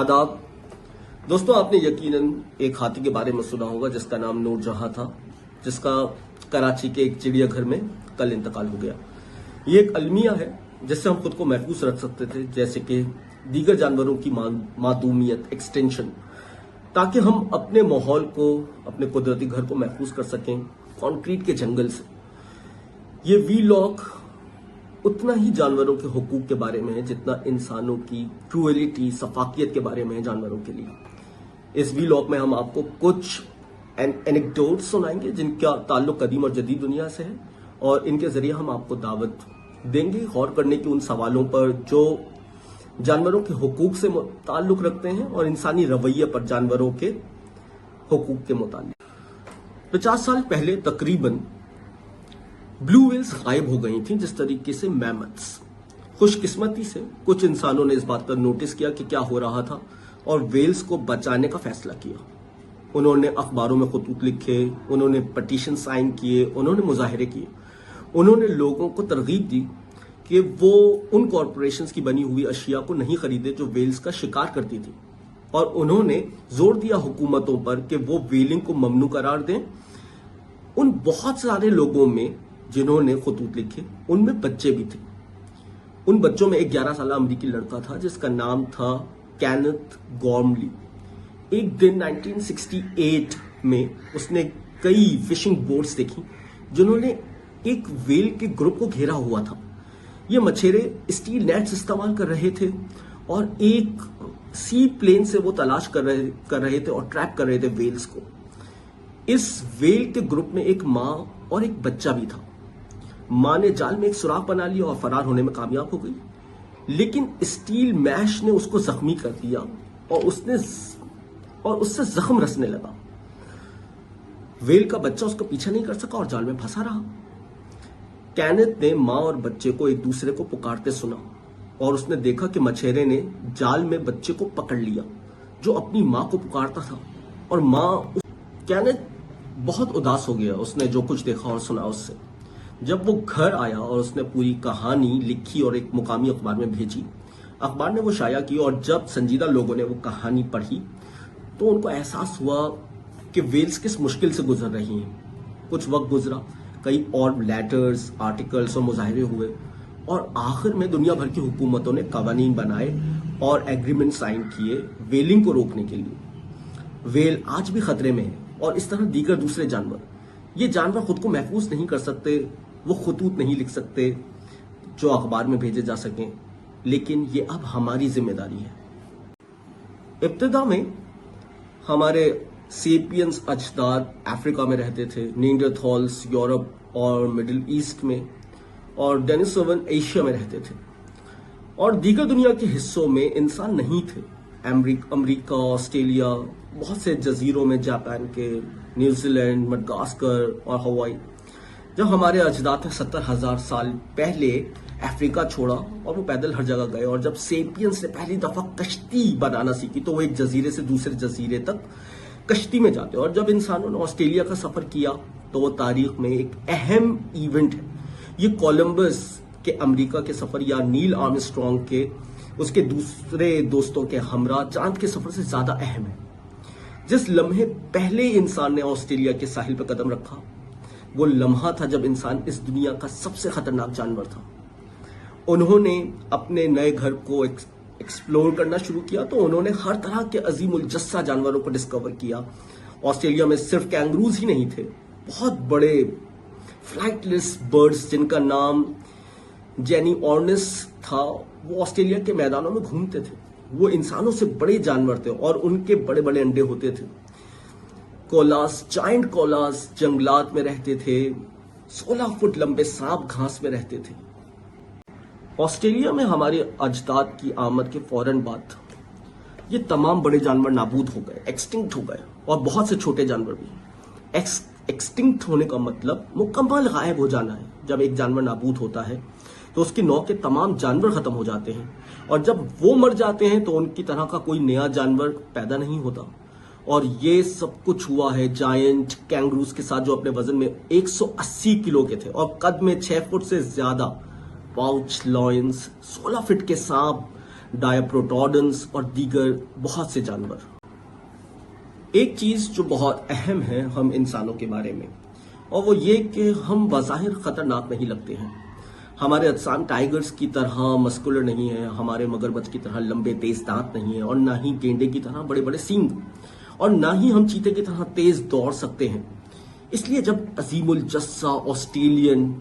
आदाब दोस्तों, आपने यकीनन एक हाथी के बारे में सुना होगा जिसका नाम नूरजहां था, जिसका कराची के एक चिड़ियाघर में कल इंतकाल हो गया। ये एक अलमिया है जिससे हम खुद को महफूज रख सकते थे, जैसे कि दीगर जानवरों की मासूमियत, एक्सटेंशन, ताकि हम अपने माहौल को, अपने कुदरती घर को महफूज कर सकें कंक्रीट के जंगल से। ये वीलॉग उतना ही जानवरों के हुकूक के बारे में है जितना इंसानों की क्रूएलिटी, सफाकियत के बारे में है जानवरों के लिए। इस वीलॉग में हम आपको कुछ एनेक्डोट्स सुनाएंगे जिनका ताल्लुक कदीम और जदीद दुनिया से है, और इनके जरिए हम आपको दावत देंगे गौर करने की उन सवालों पर जो जानवरों के हुकूक से ताल्लुक रखते हैं और इंसानी रवैये पर जानवरों के हुकूक के मुतालिक। 50 साल पहले तकरीबन ब्लू व्हेल्स गायब हो गई थी, जिस तरीके से मैमथ्स। खुशकिस्मती से कुछ इंसानों ने इस बात पर नोटिस किया कि क्या हो रहा था और वेल्स को बचाने का फैसला किया। उन्होंने अखबारों में खतूत लिखे, उन्होंने पटिशन साइन किए, उन्होंने मुजाहिरे किए, उन्होंने लोगों को तरगीब दी कि वो उन कॉरपोरेशंस की बनी हुई अशिया को नहीं खरीदे जो वेल्स का शिकार करती थी, और उन्होंने जोर दिया हुकूमतों पर कि वो वेलिंग को ममनू करार दें। उन बहुत सारे लोगों में जिन्होंने खतूत लिखे, उनमें बच्चे भी थे। उन बच्चों में एक 11 साल अमरीकी लड़का था जिसका नाम था केनेथ गॉर्मली। एक दिन 1968 में उसने कई फिशिंग बोट्स देखी जिन्होंने एक वेल के ग्रुप को घेरा हुआ था। ये मछेरे स्टील नेट्स इस्तेमाल कर रहे थे और एक सी प्लेन से वो तलाश कर रहे थे और ट्रैप कर रहे थे वेल्स को। इस वेल के ग्रुप में एक माँ और एक बच्चा भी था। माँ ने जाल में एक सुराख बना लिया और फरार होने में कामयाब हो गई, लेकिन स्टील मैश ने उसको जख्मी कर दिया और उससे जख्म रसने लगा। वेल का बच्चा उसका पीछा नहीं कर सका और जाल में फंसा रहा। केनेथ ने माँ और बच्चे को एक दूसरे को पुकारते सुना और उसने देखा कि मछेरे ने जाल में बच्चे को पकड़ लिया जो अपनी माँ को पुकारता था, और केनेथ बहुत उदास हो गया उसने जो कुछ देखा और सुना उससे। जब वो घर आया और उसने पूरी कहानी लिखी और एक मुकामी अखबार में भेजी, अखबार ने वो शाया की, और जब संजीदा लोगों ने वो कहानी पढ़ी तो उनको एहसास हुआ कि वेल्स किस मुश्किल से गुजर रही हैं। कुछ वक्त गुजरा, कई और लेटर्स, आर्टिकल्स और मुजाहिरे हुए, और आखिर में दुनिया भर की हुकूमतों ने कवानीन बनाए और एग्रीमेंट साइन किए वेलिंग को रोकने के लिए। वेल आज भी खतरे में है, और इस तरह दीगर दूसरे जानवर। ये जानवर खुद को महफूज नहीं कर सकते, वो खतूत नहीं लिख सकते जो अखबार में भेजे जा सकें, लेकिन ये अब हमारी जिम्मेदारी है। इब्तिदा में हमारे सेपियंस अजदाद अफ्रीका में रहते थे, नींडरथॉल्स यूरोप और मिडिल ईस्ट में, और डेनिसोवन एशिया में रहते थे, और दीगर दुनिया के हिस्सों में इंसान नहीं थे। अमेरिका, ऑस्ट्रेलिया, बहुत से जजीरों में, जापान के, न्यूजीलैंड, मडगास्कर और हवाई। जब हमारे अजदाद ने 70,000 साल पहले अफ्रीका छोड़ा और वो पैदल हर जगह गए, और जब सेपियंस ने पहली दफा कश्ती बनाना सीखी तो वो एक जजीरे से दूसरे जजीरे तक कश्ती में जाते। और जब इंसानों ने ऑस्ट्रेलिया का सफर किया तो वो तारीख में एक अहम इवेंट है। ये कोलंबस के अमेरिका के सफर या नील आर्मस्ट्रॉन्ग के उसके दूसरे दोस्तों के हमरा चांद के सफर से ज्यादा अहम है। जिस लम्हे पहले इंसान ने ऑस्ट्रेलिया के साहिल पर कदम रखा, वो लम्हा था जब इंसान इस दुनिया का सबसे खतरनाक जानवर था। उन्होंने अपने नए घर को एक्सप्लोर करना शुरू किया तो उन्होंने हर तरह के अजीम उल जस्सा जानवरों को डिस्कवर किया। ऑस्ट्रेलिया में सिर्फ कैंगरूज ही नहीं थे, बहुत बड़े फ्लाइटलेस बर्ड्स जिनका नाम जेनी ऑर्निस था, वो ऑस्ट्रेलिया के मैदानों में घूमते थे। वो इंसानों से बड़े जानवर थे और उनके बड़े बड़े अंडे होते थे। कोलास, जायंट कोलास जंगलात में रहते थे। 16 फुट लंबे सांप घास में रहते थे। ऑस्ट्रेलिया में हमारे अजदाद की आमद के फौरन बाद ये तमाम बड़े जानवर नाबूद हो गए, एक्सटिंक्ट हो गए, और बहुत से छोटे जानवर भी। एक्सटिंक्ट होने का मतलब मुकम्मल गायब हो जाना है। जब एक जानवर नाबूद होता है तो उसकी नौ के तमाम जानवर खत्म हो जाते हैं, और जब वो मर जाते हैं तो उनकी तरह का कोई नया जानवर पैदा नहीं होता। और ये सब कुछ हुआ है जायंट कैंगरूज के साथ, जो अपने वजन में 180 किलो के थे और कद में 6 फुट से ज्यादा, पाउच लॉयंस, 16 फीट के सांप, डायप्रोटोडन्स और दीगर बहुत से जानवर। एक चीज जो बहुत अहम है हम इंसानों के बारे में, और वो ये कि हम बज़ाहिर खतरनाक नहीं लगते हैं। हमारे अजसाम टाइगर्स की तरह मस्कुलर नहीं है, हमारे मगरमच्छ की तरह लंबे तेज दांत नहीं है, और ना ही गेंडे की तरह बड़े बड़े सींग, और ना ही हम चीते की तरह तेज दौड़ सकते हैं। इसलिए जब अजीमुल जस्सा ऑस्ट्रेलियन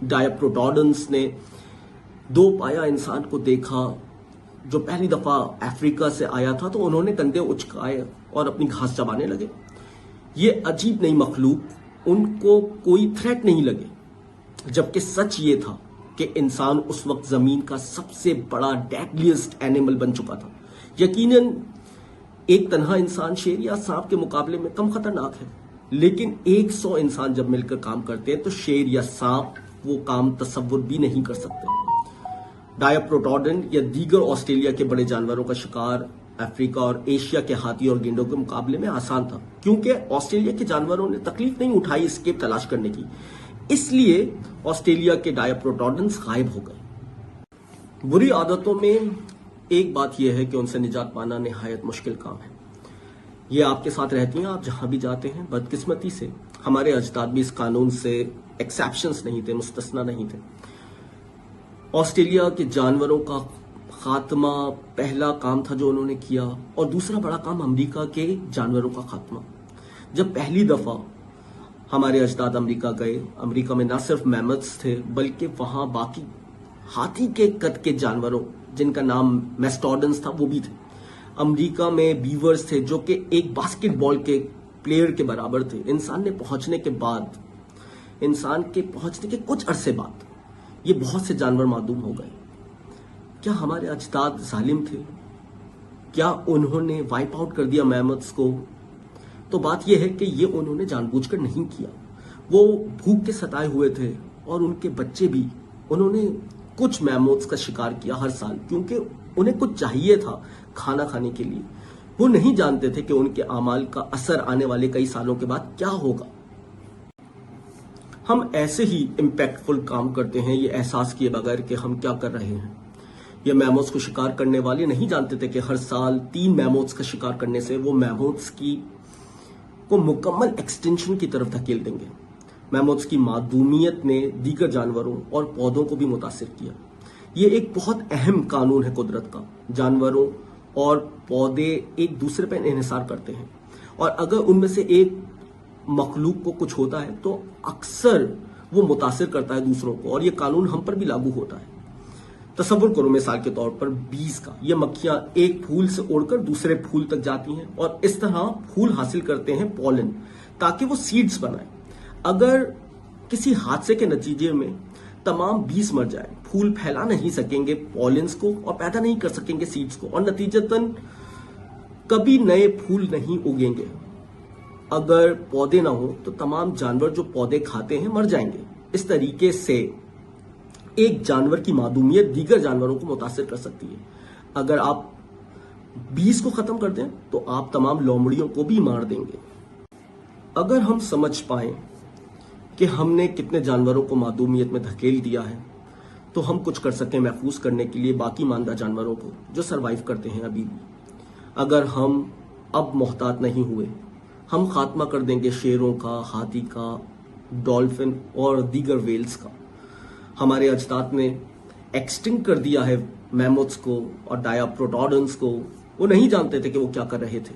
डायप्रोटोडन्स ने दो पाया इंसान को देखा जो पहली दफा अफ्रीका से आया था, तो उन्होंने कंधे उचकाए और अपनी घास चबाने लगे। ये अजीब नई मखलूक उनको कोई थ्रेट नहीं लगे, जबकि सच ये था कि इंसान उस वक्त जमीन का सबसे बड़ा डेडलिएस्ट एनिमल बन चुका था। यकीनन एक तन्हा इंसान शेर या सांप के मुकाबले में कम खतरनाक है, लेकिन 100 इंसान जब मिलकर काम करते हैं तो शेर या सांप वो काम तसव्वुर भी नहीं कर सकते। डायप्रोटोडन या दीगर ऑस्ट्रेलिया के बड़े जानवरों का शिकार अफ्रीका और एशिया के हाथी और गेंडों के मुकाबले में आसान था, क्योंकि ऑस्ट्रेलिया के जानवरों ने तकलीफ नहीं उठाई एस्केप तलाश करने की। इसलिए ऑस्ट्रेलिया के डायप्रोटोडन्स गायब हो गए। बुरी आदतों में एक बात यह है कि उनसे निजात पाना निहायत मुश्किल काम है। ये आपके साथ रहती हैं, आप जहां भी जाते हैं। बदकिस्मती से हमारे अजदाद भी इस कानून से एक्सेप्शंस नहीं थे, मुस्तस्ना नहीं थे। ऑस्ट्रेलिया के जानवरों का खात्मा पहला काम था जो उन्होंने किया, और दूसरा बड़ा काम अमेरिका के जानवरों का खात्मा। जब पहली दफा हमारे अजदाद अमेरिका गए, अमेरिका में न सिर्फ मैमथ्स थे बल्कि वहां बाकी हाथी के कद के जानवरों जिनका नाम मेस्टोडन्स था वो भी थे। अमेरिका में बीवर्स थे जो कि एक बास्केटबॉल के प्लेयर के बराबर थे। इंसान के पहुंचने के कुछ अरसे बाद ये बहुत से जानवर मादूम हो गए। क्या हमारे अजदाद जालिम थे? क्या उन्होंने वाइप आउट कर दिया मैमथ्स को? तो बात यह है कि ये उन्होंने जानबूझकर नहीं किया। वो भूख के सताए हुए थे और उनके बच्चे भी। उन्होंने कुछ मैमथ्स का शिकार किया हर साल, क्योंकि उन्हें कुछ चाहिए था खाना खाने के लिए। वो नहीं जानते थे कि उनके अमाल का असर आने वाले कई सालों के बाद क्या होगा। हम ऐसे ही इम्पैक्टफुल काम करते हैं ये एहसास किए बगैर कि हम क्या कर रहे हैं। ये मैमथ्स को शिकार करने वाले नहीं जानते थे कि हर साल 3 मैमथ्स का शिकार करने से वो मैमथ्स को मुकम्मल एक्सटेंशन की तरफ धकेल देंगे। मैमथ्स की मादूमियत ने दीगर जानवरों और पौधों को भी मुतासिर किया। ये एक बहुत अहम कानून है कुदरत का। जानवरों और पौधे एक दूसरे पर इन्हिसार करते हैं, और अगर उनमें से एक मखलूक को कुछ होता है तो अक्सर वो मुतासिर करता है दूसरों को, और ये कानून हम पर भी लागू होता है। तसव्वुर करो मिसाल के तौर पर बीज का। ये मक्खियां एक फूल से उड़कर दूसरे फूल तक जाती हैं और इस तरह फूल हासिल करते हैं पॉलन, ताकि वो सीड्स बनाएं। अगर किसी हादसे के नतीजे में तमाम बीज मर जाए, फूल फैला नहीं सकेंगे पॉलेंस को और पैदा नहीं कर सकेंगे सीड्स को, और नतीजतन कभी नए फूल नहीं उगेंगे। अगर पौधे ना हो तो तमाम जानवर जो पौधे खाते हैं मर जाएंगे। इस तरीके से एक जानवर की मादूमियत दीगर जानवरों को मुतासिर कर सकती है। अगर आप बीज को खत्म कर दें तो आप तमाम लोमड़ियों को भी मार देंगे। अगर हम समझ पाए कि हमने कितने जानवरों को मादूमियत में धकेल दिया है, तो हम कुछ कर सकें महफूज करने के लिए बाकी मानदा जानवरों को जो सरवाइव करते हैं अभी भी। अगर हम अब मोहतात नहीं हुए, हम खात्मा कर देंगे शेरों का, हाथी का, डॉल्फिन और दीगर वेल्स का। हमारे अजदाद ने एक्सटिंक्ट कर दिया है मैमथ्स को और डायप्रोटोडन्स को। वो नहीं जानते थे कि वो क्या कर रहे थे,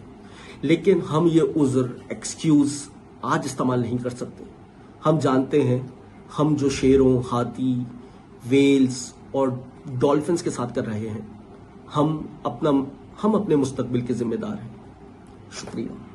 लेकिन हम ये उज़्र, एक्सक्यूज आज इस्तेमाल नहीं कर सकते। हम जानते हैं हम जो शेरों, हाथी, वेल्स और डॉल्फिन्स के साथ कर रहे हैं, हम अपने मुस्तकबिल के जिम्मेदार हैं। शुक्रिया।